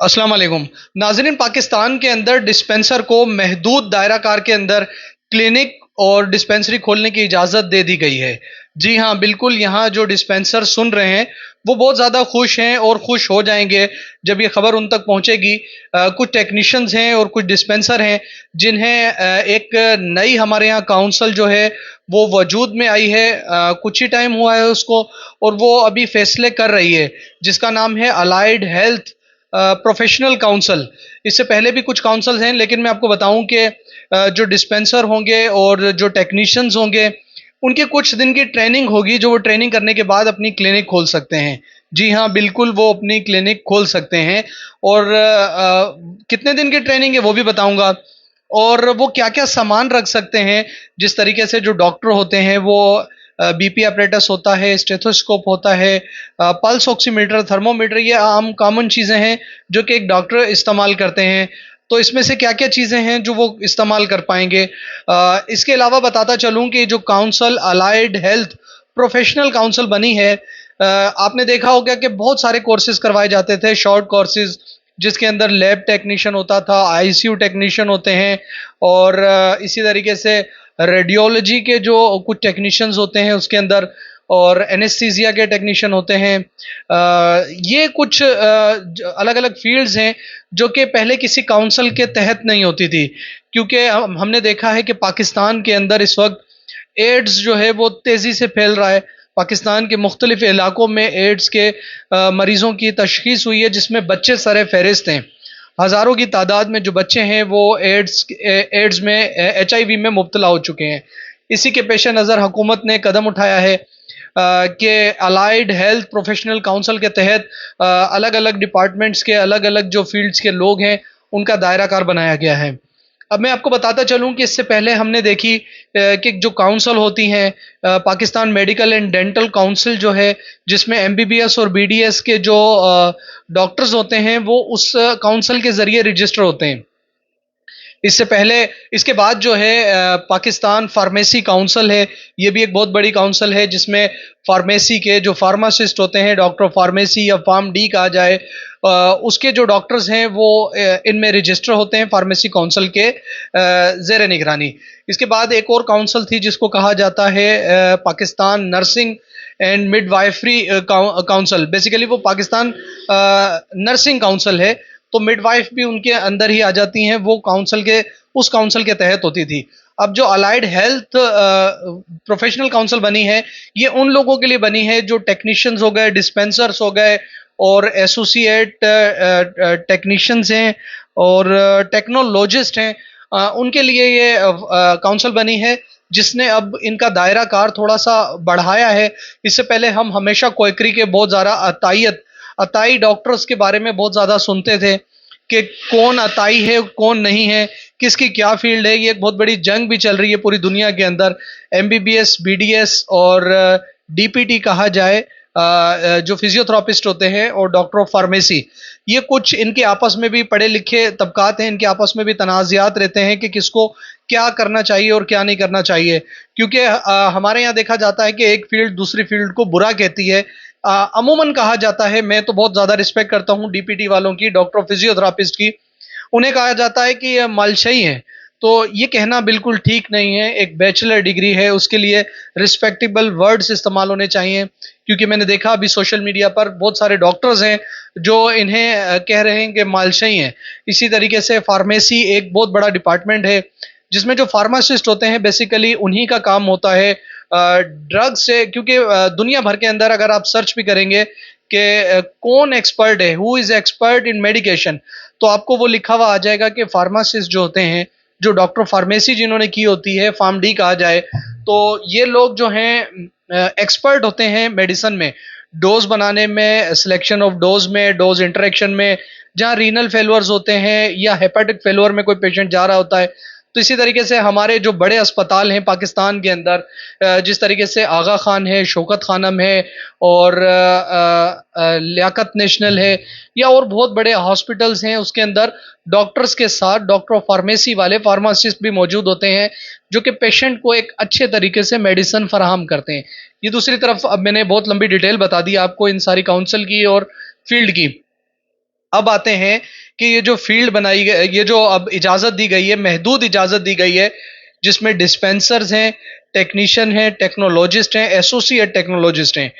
अस्सलाम वालेकुम। नाज़रीन, पाकिस्तान के अंदर डिस्पेंसर को महदूद दायरा कार के अंदर क्लिनिक और डिस्पेंसरी खोलने की इजाज़त दे दी गई है। जी हाँ, बिल्कुल, यहाँ जो डिस्पेंसर सुन रहे हैं, वो बहुत ज़्यादा खुश हैं और खुश हो जाएँगे जब ये खबर उन तक पहुँचेगी। कुछ टेक्नीशियंस हैं और कुछ डिस्पेंसर हैं, जिन्हें एक नई हमारे यहाँ काउंसिल जो है, वो वजूद में आई है। कुछ ही टाइम हुआ है उसको, और वो अभी फैसले कर रही है, जिसका नाम है अलाइड हेल्थ प्रोफेशनल काउंसिल। इससे पहले भी कुछ काउंसिल्स हैं, लेकिन मैं आपको बताऊं कि जो डिस्पेंसर होंगे और जो टेक्नीशियंस होंगे, उनके कुछ दिन की ट्रेनिंग होगी, जो वो ट्रेनिंग करने के बाद अपनी क्लिनिक खोल सकते हैं। जी हाँ, बिल्कुल, वो अपनी क्लिनिक खोल सकते हैं। और कितने दिन की ट्रेनिंग है वो भी बताऊंगा, और वो क्या-क्या सामान रख सकते हैं। जिस तरीके से जो डॉक्टर होते हैं, वो बीपी apparatus होता है, स्टेथोस्कोप होता है, पल्स ऑक्सीमीटर, थर्मोमीटर, ये आम कॉमन चीज़ें हैं जो कि एक डॉक्टर इस्तेमाल करते हैं। तो इसमें से क्या-क्या चीज़ें हैं जो वो इस्तेमाल कर पाएँगे। इसके अलावा बताता चलूँ कि जो council allied health professional council बनी है, आपने देखा होगा कि बहुत सारे कोर्सेज़ करवाए जाते थे, शॉर्ट कोर्सेज़, जिसके अंदर लैब टेक्नीशियन होता था, आईसीयू टेक्नीशियन होते हैं, और इसी तरीके से रेडियोलॉजी के जो कुछ टेक्नीशियंस होते हैं उसके अंदर, और एनेस्थीसिया के टेक्नीशियन होते हैं। ये कुछ अलग अलग फील्ड्स हैं जो कि पहले किसी काउंसिल के तहत नहीं होती थी, क्योंकि हमने देखा है कि पाकिस्तान के अंदर इस वक्त एड्स जो है वो तेज़ी से फैल रहा है। पाकिस्तान के मुख्तलिफ इलाकों में एड्स के मरीज़ों की तशख़ीस हुई है, जिसमें बच्चे सर फ़हरिस्त हैं। हज़ारों की तादाद में जो बच्चे हैं वो एड्स में एचआईवी में मुब्तला हो चुके हैं। इसी के पेश नज़र हुकूमत ने कदम उठाया है कि अलाइड हेल्थ प्रोफेशनल काउंसिल के तहत अलग अलग डिपार्टमेंट्स के अलग अलग जो फील्ड्स के लोग हैं, उनका दायरा कार बनाया गया है। अब मैं आपको बताता चलूँ कि इससे पहले हमने देखी कि जो काउंसिल होती हैं, Pakistan medical and dental council जो है, जिसमें एमबीबीएस और बीडीएस के जो डॉक्टर्स होते हैं, वो उस काउंसिल के ज़रिए रजिस्टर होते हैं। इससे पहले इसके बाद जो है पाकिस्तान फार्मेसी काउंसिल है। ये भी एक बहुत बड़ी काउंसिल है, जिसमें फार्मेसी के जो फार्मासिस्ट होते हैं, डॉक्टर फार्मेसी या फार्म डी कहा जाए, उसके जो डॉक्टर्स हैं वो इनमें रजिस्टर होते हैं फार्मेसी काउंसिल के ज़ेर निगरानी। इसके बाद एक और काउंसिल थी जिसको कहा जाता है Pakistan nursing and midwifery council. Basically वो पाकिस्तान नर्सिंग काउंसिल है, तो मिडवाइफ भी उनके अंदर ही आ जाती हैं, वो काउंसिल के उस काउंसिल के तहत होती थी। अब जो अलाइड हेल्थ प्रोफेशनल काउंसिल बनी है, ये उन लोगों के लिए बनी है जो टेक्नीशियंस हो गए, डिस्पेंसर्स हो गए, और एसोसिएट टेक्नीशियंस हैं, और टेक्नोलॉजिस्ट हैं। उनके लिए ये काउंसिल बनी है, जिसने अब इनका दायरा कार थोड़ा-सा बढ़ाया है। इससे पहले हम हमेशा क्वेकरी के बहुत ज़्यादा अताई डॉक्टर्स के बारे में बहुत ज़्यादा सुनते थे कि कौन अताई है, कौन नहीं है, किसकी क्या फ़ील्ड है। ये एक बहुत बड़ी जंग भी चल रही है पूरी दुनिया के अंदर। एमबीबीएस, बीडीएस और डीपीटी कहा जाए, जो फिजियोथेरेपिस्ट होते हैं, और डॉक्टर ऑफ फार्मेसी, ये कुछ इनके आपस में भी पढ़े लिखे तबकात हैं, इनके आपस में भी तनाज़ात रहते हैं कि किसको क्या करना चाहिए और क्या नहीं करना चाहिए। क्योंकि हमारे यहाँ देखा जाता है कि एक फ़ील्ड दूसरी फ़ील्ड को बुरा कहती है। अमूमन कहा जाता है, मैं तो बहुत ज़्यादा रिस्पेक्ट करता हूँ डीपीटी वालों की, डॉक्टर ऑफ फिजियोथेरेपिस्ट की, उन्हें कहा जाता है कि ये मालशई हैं। तो ये कहना बिल्कुल ठीक नहीं है। एक बैचलर डिग्री है, उसके लिए रिस्पेक्टेबल वर्ड्स इस्तेमाल होने चाहिए, क्योंकि मैंने देखा अभी सोशल मीडिया पर बहुत सारे डॉक्टर्स हैं जो इन्हें कह रहे हैं कि मालशई हैं। इसी तरीके से फार्मेसी एक बहुत बड़ा डिपार्टमेंट है, जिसमें जो फार्मासिस्ट होते हैं, बेसिकली उन्हीं का काम होता है ड्रग से, क्योंकि दुनिया भर के अंदर अगर आप सर्च भी करेंगे कि कौन एक्सपर्ट है, who is expert in medication, तो आपको वो लिखा हुआ आ जाएगा कि फार्मासिस्ट जो होते हैं, जो डॉक्टर फार्मेसी जिन्होंने की होती है, फार्म डी कहा जाए, तो ये लोग जो हैं एक्सपर्ट होते हैं मेडिसिन में, डोज़ बनाने में, सिलेक्शन ऑफ डोज़ में, डोज़ इंटरेक्शन में, जहाँ रीनल फेल्योर्स होते हैं या हेपेटिक फेल्योर में कोई पेशेंट जा रहा होता है। तो इसी तरीके से हमारे जो बड़े अस्पताल हैं पाकिस्तान के अंदर, जिस तरीके से आगा खान है, शौकत खानम है, और लियाकत नेशनल है, या और बहुत बड़े हॉस्पिटल्स हैं, उसके अंदर डॉक्टर्स के साथ डॉक्टर ऑफ फार्मेसी वाले फार्मासिस्ट भी मौजूद होते हैं, जो कि पेशेंट को एक अच्छे तरीके से मेडिसिन फराहम करते हैं। ये दूसरी तरफ, अब मैंने बहुत लंबी डिटेल बता दी आपको इन सारी काउंसिल की और फील्ड की। अब आते हैं कि ये जो फील्ड बनाई गई, ये जो अब इजाज़त दी गई है, महदूद इजाज़त दी गई है, जिसमें डिस्पेंसर्स हैं, टेक्नीशियन हैं, टेक्नोलॉजिस्ट हैं, एसोसिएट टेक्नोलॉजिस्ट हैं।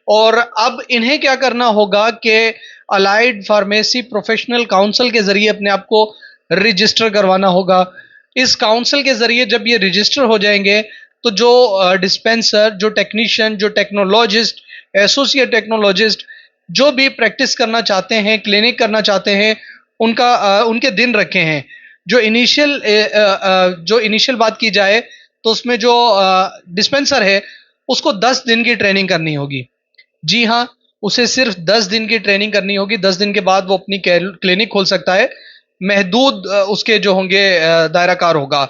और अब इन्हें क्या करना होगा कि अलाइड फार्मेसी प्रोफेशनल काउंसिल के ज़रिए अपने आप को रजिस्टर करवाना होगा। इस काउंसिल के ज़रिए जब ये रजिस्टर हो जाएँगे, तो जो डिस्पेंसर, जो टेक्नीशियन, जो टेक्नोलॉजिस्ट, एसोसिएट टेक्नोलॉजिस्ट जो भी प्रैक्टिस करना चाहते हैं, क्लिनिक करना चाहते हैं, उनके दिन रखे हैं। जो इनिशियल बात की जाए, तो उसमें जो डिस्पेंसर है, उसको 10 दिन की ट्रेनिंग करनी होगी। जी हाँ, उसे सिर्फ 10 दिन की ट्रेनिंग करनी होगी। 10 दिन के बाद वो अपनी क्लिनिक खोल सकता है। महदूद उसके जो होंगे दायरा कार होगा।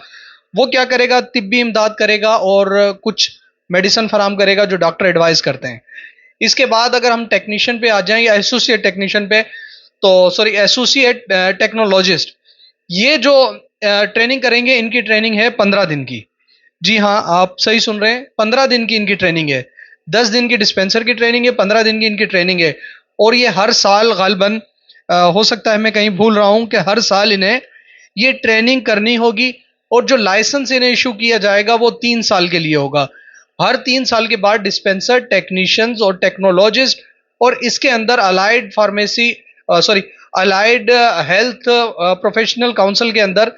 वो क्या करेगा, तिब्बी इमदाद करेगा और कुछ मेडिसिन फराहम करेगा जो डॉक्टर एडवाइस करते हैं। इसके बाद अगर हम टेक्नीशियन पे आ जाएं या एसोसिएट टेक्नीशियन पे, तो सॉरी एसोसिएट टेक्नोलॉजिस्ट, ये जो ट्रेनिंग करेंगे, इनकी ट्रेनिंग है 15 दिन की। जी हाँ, आप सही सुन रहे हैं, 15 दिन की इनकी ट्रेनिंग है। 10 दिन की डिस्पेंसर की ट्रेनिंग है, 15 दिन की इनकी ट्रेनिंग है। और ये हर साल गालिबन, हो सकता है मैं कहीं भूल रहा हूं, कि हर साल इन्हें ये ट्रेनिंग करनी होगी। और जो लाइसेंस इन्हें इशू किया जाएगा वो 3 साल के लिए होगा। हर 3 साल के बाद डिस्पेंसर, टेक्नीशियंस और टेक्नोलॉजिस्ट, और इसके अंदर allied pharmacy, sorry allied health professional council के अंदर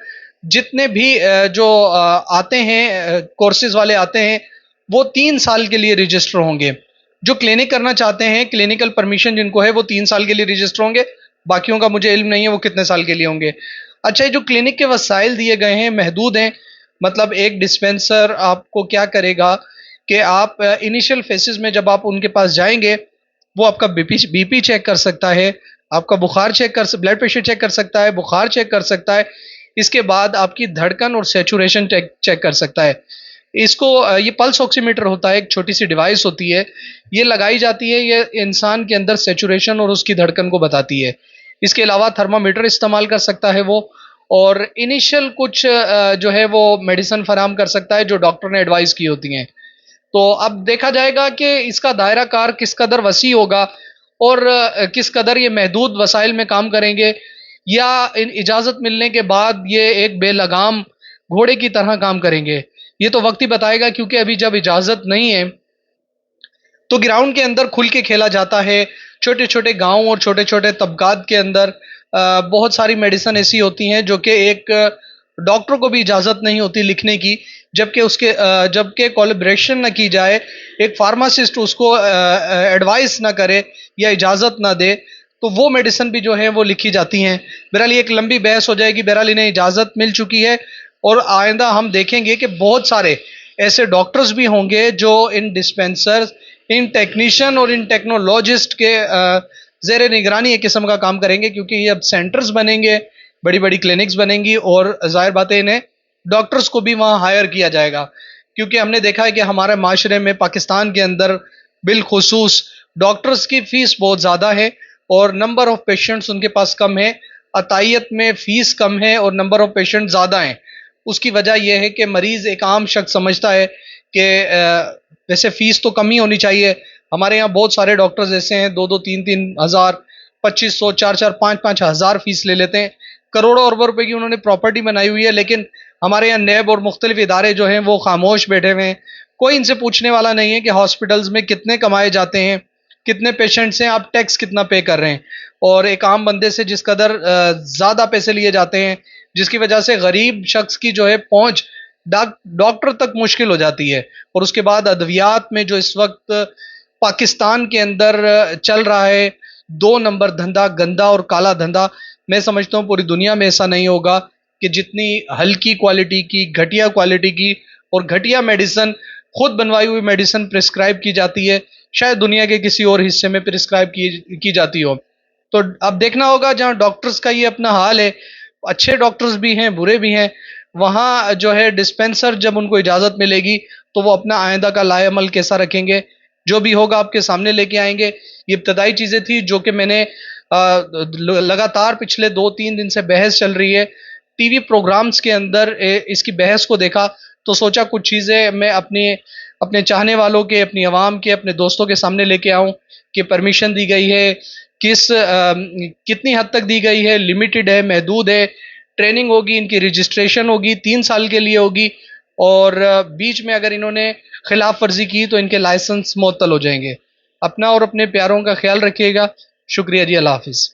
जितने भी जो आते हैं, कोर्सेज वाले आते हैं, वो 3 साल के लिए रजिस्टर होंगे। जो क्लिनिक करना चाहते हैं, क्लिनिकल परमिशन जिनको है, वो 3 साल के लिए रजिस्टर होंगे। बाकियों का मुझे इल्म नहीं है वो कितने साल के लिए होंगे। अच्छा, ये जो क्लिनिक के वसाइल दिए गए हैं महदूद हैं। मतलब एक डिस्पेंसर आपको क्या करेगा कि आप इनिशियल फेसेस में जब आप उनके पास जाएंगे, वो आपका बीपी चेक कर सकता है, आपका बुखार ब्लड प्रेशर चेक कर सकता है, बुखार चेक कर सकता है। इसके बाद आपकी धड़कन और सैचुरेशन चेक कर सकता है। इसको ये पल्स ऑक्सीमीटर होता है, एक छोटी सी डिवाइस होती है, ये लगाई जाती है, ये इंसान के अंदर सैचुरेशन और उसकी धड़कन को बताती है। इसके अलावा थर्मामीटर इस्तेमाल कर सकता है वो, और इनिशियल कुछ जो है वो मेडिसिन फराहम कर सकता है जो डॉक्टर ने एडवाइस की होती हैं। तो अब देखा जाएगा कि इसका दायरा कार किस कदर वसी होगा, और किस कदर ये महदूद वसाइल में काम करेंगे, या इन इजाज़त मिलने के बाद ये एक बेलगाम घोड़े की तरह काम करेंगे। ये तो वक्त ही बताएगा, क्योंकि अभी जब इजाज़त नहीं है, तो ग्राउंड के अंदर खुल के खेला जाता है। छोटे छोटे गांव और छोटे छोटे तबकात के अंदर बहुत सारी मेडिसिन ऐसी होती हैं जो कि एक डॉक्टर को भी इजाज़त नहीं होती लिखने की, जबकि कोलैबोरेशन ना की जाए, एक फार्मासिस्ट उसको एडवाइस ना करे या इजाज़त ना दे, तो वो मेडिसिन भी जो है वो लिखी जाती हैं। बहरहाल ये एक लंबी बहस हो जाएगी। बहरहाल इन्हें इजाज़त मिल चुकी है, और आइंदा हम देखेंगे कि बहुत सारे ऐसे डॉक्टर्स भी होंगे जो इन डिस्पेंसर्स, इन टेक्नीशियन और इन टेक्नोलॉजिस्ट के ज़ेर निगरानी एक किस्म का काम करेंगे, क्योंकि ये अब सेंटर्स बनेंगे, बड़ी बड़ी क्लिनिक्स बनेंगी, और जाहिर बात है इन्हें डॉक्टर्स को भी वहाँ हायर किया जाएगा। क्योंकि हमने देखा है कि हमारे माशरे में, पाकिस्तान के अंदर बिलखुसूस, डॉक्टर्स की फ़ीस बहुत ज़्यादा है और नंबर ऑफ़ पेशेंट्स उनके पास कम है। अतायत में फ़ीस कम है और नंबर ऑफ़ पेशेंट ज़्यादा हैं। उसकी वजह यह है कि मरीज़, एक आम शख्स समझता है कि वैसे फ़ीस तो कम ही होनी चाहिए। हमारे यहाँ बहुत सारे डॉक्टर्स ऐसे हैं, 2-2, 3-3 हज़ार, 2500, 4-4, 5-5 हज़ार फ़ीस ले लेते हैं। करोड़ों अरबों रुपए की उन्होंने प्रॉपर्टी बनाई हुई है, लेकिन हमारे यहाँ नैब और मुख्तलिफ इदारे जो हैं वो खामोश बैठे हुए हैं। कोई इनसे पूछने वाला नहीं है कि हॉस्पिटल्स में कितने कमाए जाते हैं, कितने पेशेंट्स हैं, आप टैक्स कितना पे कर रहे हैं। और एक आम बंदे से जिस कदर ज़्यादा पैसे लिए जाते हैं, जिसकी वजह से गरीब शख्स की जो है पहुंच डॉक्टर तक मुश्किल हो जाती है। और उसके बाद अद्वियात में जो इस वक्त पाकिस्तान के अंदर चल रहा है, 2 नंबर धंधा, गंदा और काला धंधा, मैं समझता हूँ पूरी दुनिया में ऐसा नहीं होगा कि जितनी हल्की क्वालिटी की, घटिया क्वालिटी की और घटिया मेडिसिन, खुद बनवाई हुई मेडिसिन प्रिस्क्राइब की जाती है, शायद दुनिया के किसी और हिस्से में प्रिस्क्राइब की जाती हो। तो अब देखना होगा, जहाँ डॉक्टर्स का ये अपना हाल है, अच्छे डॉक्टर्स भी हैं, बुरे भी हैं, वहाँ जो है डिस्पेंसर जब उनको इजाज़त मिलेगी, तो वो अपना आइंदा का लाएअमल कैसा रखेंगे, जो भी होगा आपके सामने लेके आएंगे। ये इब्तदाई चीज़ें थी जो कि मैंने लगातार पिछले 2-3 दिन से बहस चल रही है, टीवी प्रोग्राम्स के अंदर इसकी बहस को देखा, तो सोचा कुछ चीज़ें मैं अपने चाहने वालों के, अपनी आवाम के, अपने दोस्तों के सामने लेके आऊँ कि परमिशन दी गई है, कितनी हद तक दी गई है, लिमिटेड है, महदूद है। ट्रेनिंग होगी, इनकी रजिस्ट्रेशन होगी, 3 साल के लिए होगी। और बीच में अगर इन्होंने खिलाफ वर्जी की तो इनके लाइसेंस मुअत्तल हो जाएंगे। अपना और अपने प्यारों का ख्याल रखिएगा। शुक्रिया जी, अल्लाह हाफिज़।